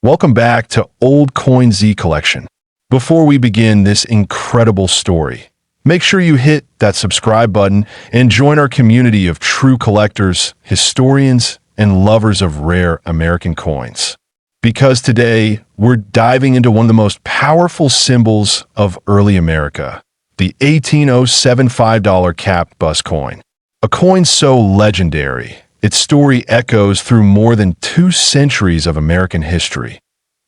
Welcome back to Old Coin Zee Collection. Before we begin this incredible story, make sure you hit that subscribe button and join our community of true collectors, historians, and lovers of rare American coins. Because today, we're diving into one of the most powerful symbols of early America, the 1807 $5 capped bust coin. A coin so legendary, its story echoes through more than 2 centuries of American history.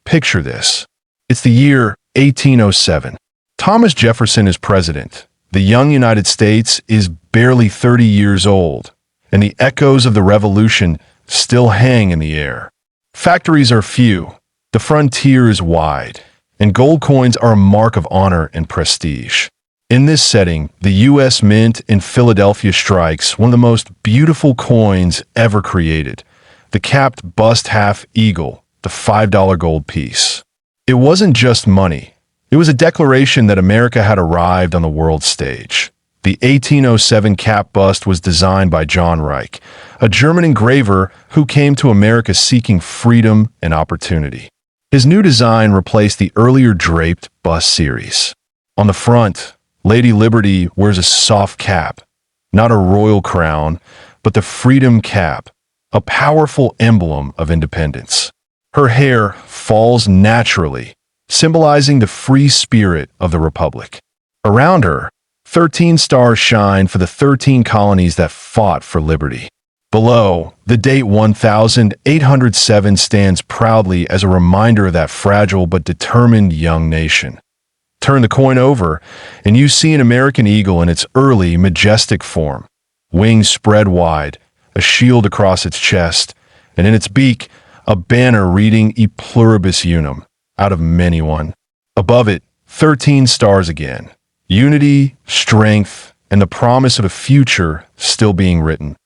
Picture this. It's the year 1807. Thomas Jefferson is president. The young United States is barely 30 years old, and the echoes of the Revolution still hang in the air. Factories are few, the frontier is wide, and gold coins are a mark of honor and prestige. In this setting, the U.S. Mint in Philadelphia strikes one of the most beautiful coins ever created, the capped bust half eagle, the $5 gold piece. It wasn't just money. It was a declaration that America had arrived on the world stage. The 1807 cap bust was designed by John Reich, a German engraver who came to America seeking freedom and opportunity. His new design replaced the earlier draped bust series. On the front, Lady Liberty wears a soft cap, not a royal crown, but the freedom cap, a powerful emblem of independence. Her hair falls naturally, symbolizing the free spirit of the Republic. Around her, 13 stars shine for the 13 colonies that fought for liberty. Below, the date 1807 stands proudly as a reminder of that fragile but determined young nation. Turn the coin over, and you see an American eagle in its early, majestic form. Wings spread wide, a shield across its chest, and in its beak, a banner reading E pluribus unum, out of many one. Above it, 13 stars again. Unity, strength, and the promise of a future still being written.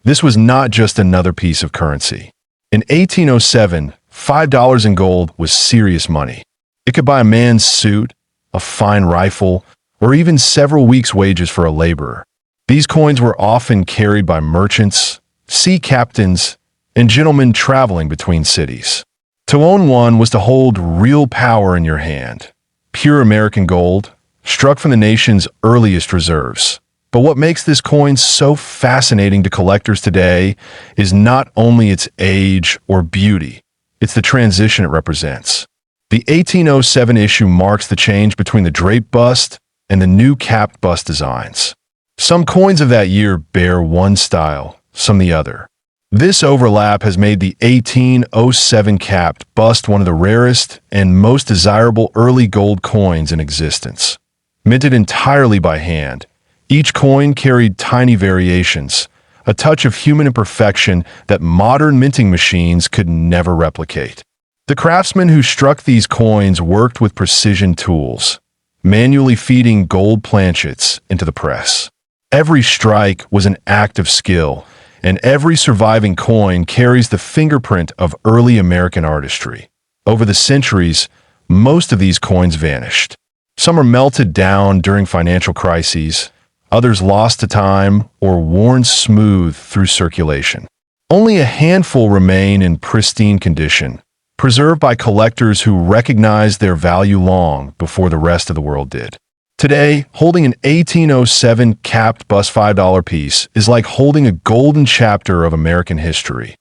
This was not just another piece of currency. In 1807, $5 in gold was serious money. It could buy a man's suit, a fine rifle, or even several weeks' wages for a laborer. These coins were often carried by merchants, sea captains, and gentlemen traveling between cities. To own one was to hold real power in your hand. Pure American gold, struck from the nation's earliest reserves. But what makes this coin so fascinating to collectors today is not only its age or beauty, it's the transition it represents. The 1807 issue marks the change between the draped bust and the new capped bust designs. Some coins of that year bear one style, some the other. This overlap has made the 1807 capped bust one of the rarest and most desirable early gold coins in existence. Minted entirely by hand, each coin carried tiny variations, a touch of human imperfection that modern minting machines could never replicate. The craftsmen who struck these coins worked with precision tools, manually feeding gold planchets into the press. Every strike was an act of skill, and every surviving coin carries the fingerprint of early American artistry. Over the centuries, most of these coins vanished. Some are melted down during financial crises, others lost to time or worn smooth through circulation. Only a handful remain in pristine condition, preserved by collectors who recognized their value long before the rest of the world did. Today, holding an 1807 capped bust $5 piece is like holding a golden chapter of American history.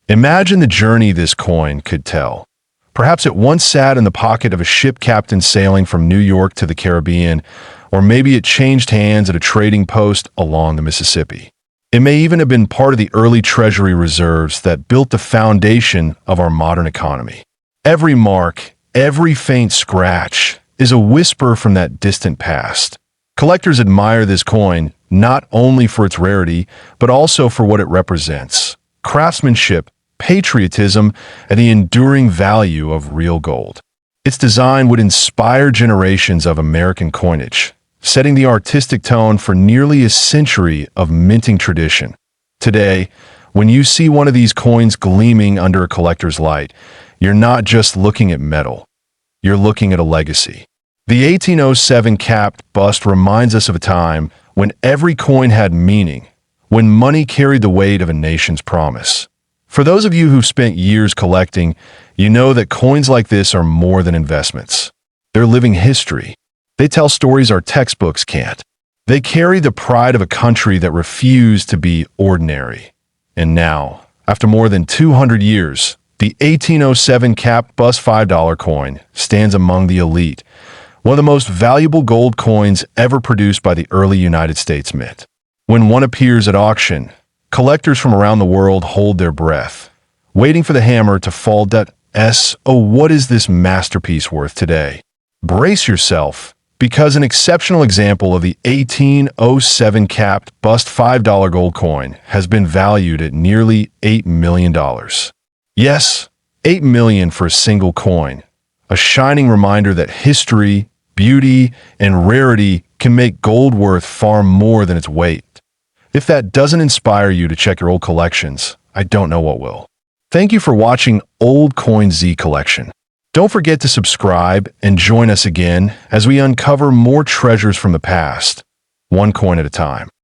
Imagine the journey this coin could tell. Perhaps it once sat in the pocket of a ship captain sailing from New York to the Caribbean, or maybe it changed hands at a trading post along the Mississippi. It may even have been part of the early treasury reserves that built the foundation of our modern economy. Every mark, every faint scratch, is a whisper from that distant past. Collectors admire this coin not only for its rarity, but also for what it represents: craftsmanship, patriotism, and the enduring value of real gold. Its design would inspire generations of American coinage, setting the artistic tone for nearly a century of minting tradition. Today, when you see one of these coins gleaming under a collector's light, you're not just looking at metal. You're looking at a legacy. The 1807 capped bust reminds us of a time when every coin had meaning, when money carried the weight of a nation's promise. For those of you who've spent years collecting, you know that coins like this are more than investments. They're living history. They tell stories our textbooks can't. They carry the pride of a country that refused to be ordinary. And now, after more than 200 years, the 1807 capped bust $5 coin stands among the elite, one of the most valuable gold coins ever produced by the early United States Mint. When one appears at auction, collectors from around the world hold their breath, waiting for the hammer to fall. Oh, what is this masterpiece worth today? Brace yourself, because an exceptional example of the 1807 capped bust $5 gold coin has been valued at nearly $8 million. Yes, $8 million for a single coin, a shining reminder that history, beauty, and rarity can make gold worth far more than its weight. If that doesn't inspire you to check your old collections, I don't know what will. Thank you for watching Old Coin Zee Collection. Don't forget to subscribe and join us again as we uncover more treasures from the past, one coin at a time.